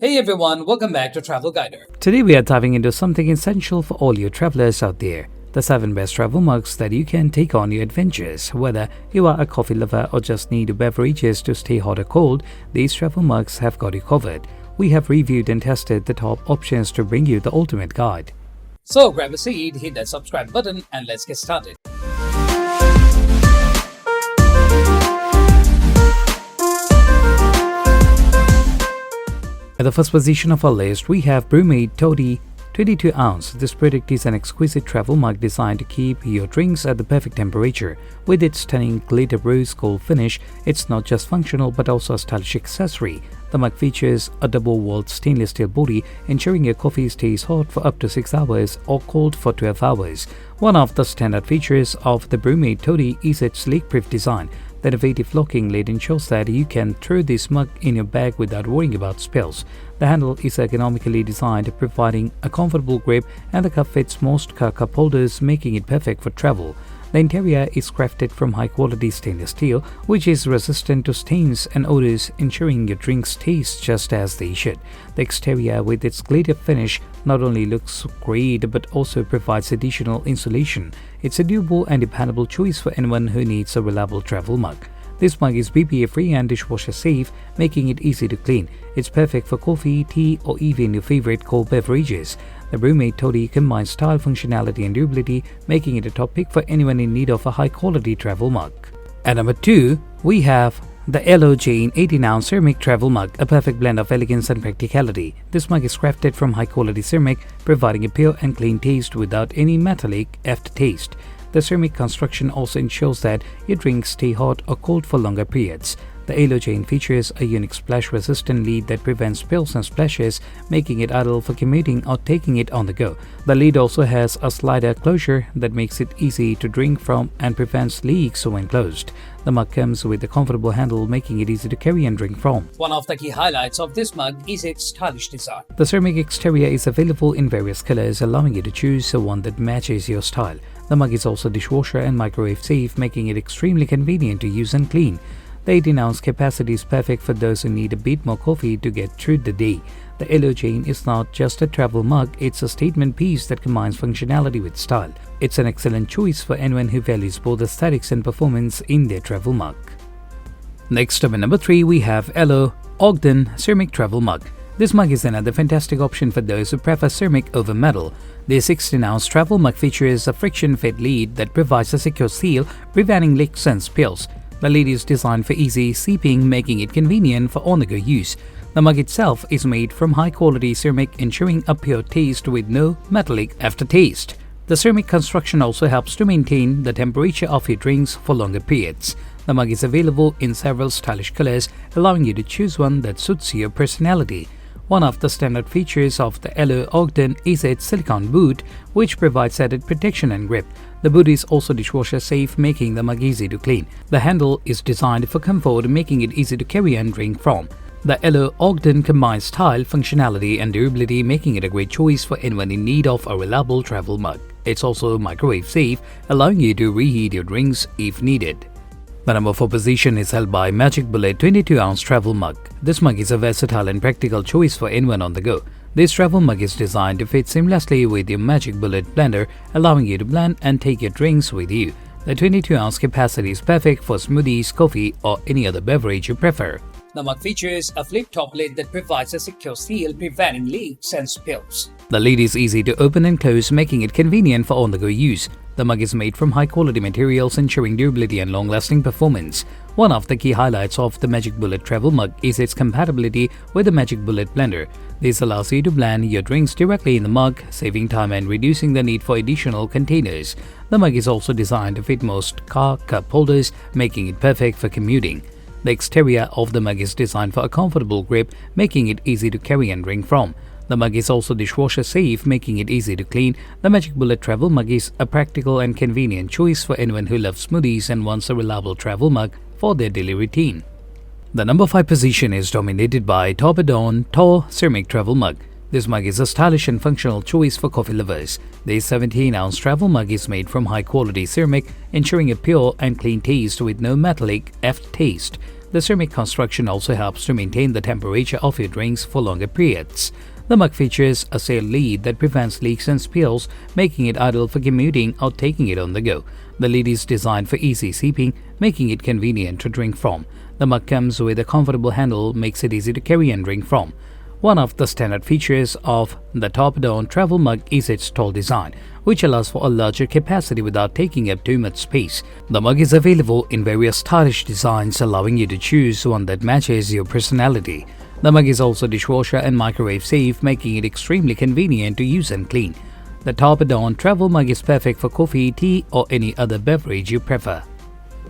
Hey everyone, welcome back to Travel Guider. Today we are diving into something essential for all you travelers out there. The 7 best travel mugs that you can take on your adventures. Whether you are a coffee lover or just need beverages to stay hot or cold, these travel mugs have got you covered. We have reviewed and tested the top options to bring you the ultimate guide. So grab a seat, hit that subscribe button and let's get started. At the first position of our list, we have Brumate Toddy 22 ounce. This product is an exquisite travel mug designed to keep your drinks at the perfect temperature. With its stunning glitter rose gold finish, it's not just functional but also a stylish accessory. The mug features a double-walled stainless steel body, ensuring your coffee stays hot for up to 6 hours or cold for 12 hours. One of the standout features of the Brumate Toddy is its leak-proof design. The innovative locking lid ensures that you can throw this mug in your bag without worrying about spills. The handle is ergonomically designed, providing a comfortable grip, and the cup fits most cup holders, making it perfect for travel. The interior is crafted from high-quality stainless steel, which is resistant to stains and odors, ensuring your drinks taste just as they should. The exterior, with its glitter finish, not only looks great but also provides additional insulation. It's a durable and dependable choice for anyone who needs a reliable travel mug. This mug is BPA-free and dishwasher safe, making it easy to clean. It's perfect for coffee, tea, or even your favorite cold beverages. The Brumate Toddy combines style, functionality, and durability, making it a top pick for anyone in need of a high-quality travel mug. At number 2, we have the Ello 18-ounce ceramic travel mug, a perfect blend of elegance and practicality. This mug is crafted from high-quality ceramic, providing a pure and clean taste without any metallic aftertaste. The ceramic construction also ensures that your drinks stay hot or cold for longer periods. The Ello features a unique splash-resistant lid that prevents spills and splashes, making it ideal for commuting or taking it on the go. The lid also has a slider closure that makes it easy to drink from and prevents leaks when closed. The mug comes with a comfortable handle, making it easy to carry and drink from. One of the key highlights of this mug is its stylish design. The ceramic exterior is available in various colors, allowing you to choose one that matches your style. The mug is also dishwasher and microwave safe, making it extremely convenient to use and clean. The 18-ounce capacity is perfect for those who need a bit more coffee to get through the day. The Ello is not just a travel mug, it's a statement piece that combines functionality with style. It's an excellent choice for anyone who values both aesthetics and performance in their travel mug. Next up at number 3, we have Ello Ogden Ceramic Travel Mug. This mug is another fantastic option for those who prefer ceramic over metal. The 16-ounce travel mug features a friction-fed lid that provides a secure seal, preventing leaks and spills. The lid is designed for easy seeping, making it convenient for on-the-go use. The mug itself is made from high-quality ceramic, ensuring a pure taste with no metallic aftertaste. The ceramic construction also helps to maintain the temperature of your drinks for longer periods. The mug is available in several stylish colors, allowing you to choose one that suits your personality. One of the standard features of the Ello Ogden is its silicone boot, which provides added protection and grip. The boot is also dishwasher safe, making the mug easy to clean. The handle is designed for comfort, making it easy to carry and drink from. The Ello Ogden combines style, functionality, and durability, making it a great choice for anyone in need of a reliable travel mug. It's also microwave safe, allowing you to reheat your drinks if needed. The number 4 position is held by Magic Bullet 22-ounce travel mug. This mug is a versatile and practical choice for anyone on the go. This travel mug is designed to fit seamlessly with your Magic Bullet blender, allowing you to blend and take your drinks with you. The 22-ounce capacity is perfect for smoothies, coffee, or any other beverage you prefer. The mug features a flip-top lid that provides a secure seal, preventing leaks and spills. The lid is easy to open and close, making it convenient for on-the-go use. The mug is made from high-quality materials, ensuring durability and long-lasting performance. One of the key highlights of the Magic Bullet travel mug is its compatibility with the Magic Bullet blender. This allows you to blend your drinks directly in the mug, saving time and reducing the need for additional containers. The mug is also designed to fit most car cup holders, making it perfect for commuting. The exterior of the mug is designed for a comfortable grip, making it easy to carry and drink from. The mug is also dishwasher safe, making it easy to clean. The Magic Bullet travel mug is a practical and convenient choice for anyone who loves smoothies and wants a reliable travel mug for their daily routine. The number 5 position is dominated by Topadorn Tall Ceramic Travel Mug. This mug is a stylish and functional choice for coffee lovers. This 17-ounce travel mug is made from high-quality ceramic, ensuring a pure and clean taste with no metallic aftertaste. The ceramic construction also helps to maintain the temperature of your drinks for longer periods. The mug features a sail lid that prevents leaks and spills, making it ideal for commuting or taking it on the go. The lid is designed for easy sipping, making it convenient to drink from. The mug comes with a comfortable handle, makes it easy to carry and drink from. One of the standard features of the Topadorn travel mug is its tall design, which allows for a larger capacity without taking up too much space. The mug is available in various stylish designs, allowing you to choose one that matches your personality. The mug is also dishwasher and microwave safe, making it extremely convenient to use and clean. The Topadorn travel mug is perfect for coffee, tea, or any other beverage you prefer.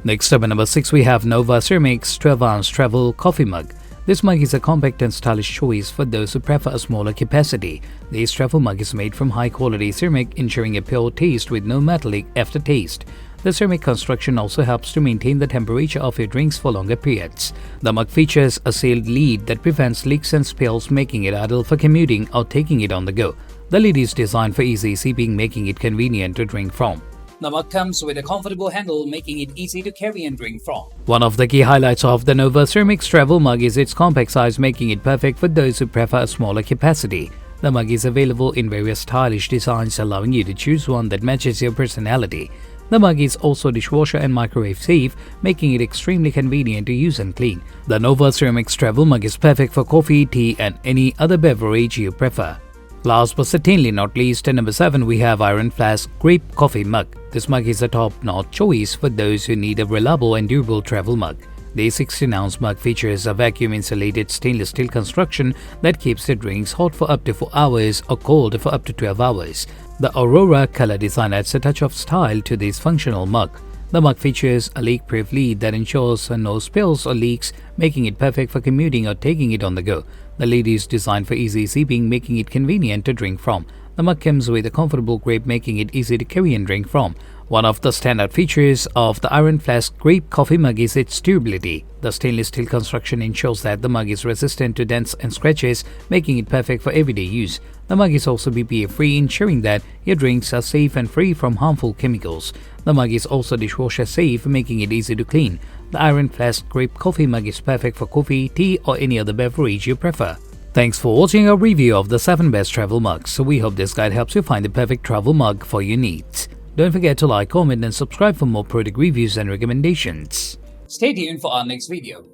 Next up at number 6, we have Nova Ceramic's 12-ounce travel coffee mug. This mug is a compact and stylish choice for those who prefer a smaller capacity. This travel mug is made from high-quality ceramic, ensuring a pure taste with no metallic aftertaste. The ceramic construction also helps to maintain the temperature of your drinks for longer periods. The mug features a sealed lid that prevents leaks and spills, making it ideal for commuting or taking it on the go. The lid is designed for easy sipping, making it convenient to drink from. The mug comes with a comfortable handle, making it easy to carry and drink from. One of the key highlights of the Nova Ceramic's travel mug is its compact size, making it perfect for those who prefer a smaller capacity. The mug is available in various stylish designs, allowing you to choose one that matches your personality. The mug is also dishwasher and microwave safe, making it extremely convenient to use and clean. The Nova Ceramic's travel mug is perfect for coffee, tea, and any other beverage you prefer. Last but certainly not least, at number 7, we have Iron Flask Grape Coffee Mug. This mug is a top-notch choice for those who need a reliable and durable travel mug. The 16-ounce mug features a vacuum-insulated stainless steel construction that keeps the drinks hot for up to 4 hours or cold for up to 12 hours. The Aurora color design adds a touch of style to this functional mug. The mug features a leak-proof lid that ensures no spills or leaks, making it perfect for commuting or taking it on the go. The lid is designed for easy sipping, making it convenient to drink from. The mug comes with a comfortable grip, making it easy to carry and drink from. One of the standard features of the Iron Flask Grape Coffee Mug is its durability. The stainless steel construction ensures that the mug is resistant to dents and scratches, making it perfect for everyday use. The mug is also BPA-free, ensuring that your drinks are safe and free from harmful chemicals. The mug is also dishwasher safe, making it easy to clean. The Iron Flask Grape Coffee Mug is perfect for coffee, tea, or any other beverage you prefer. Thanks for watching our review of the 7 best travel mugs. We hope this guide helps you find the perfect travel mug for your needs. Don't forget to like, comment, and subscribe for more product reviews and recommendations. Stay tuned for our next video.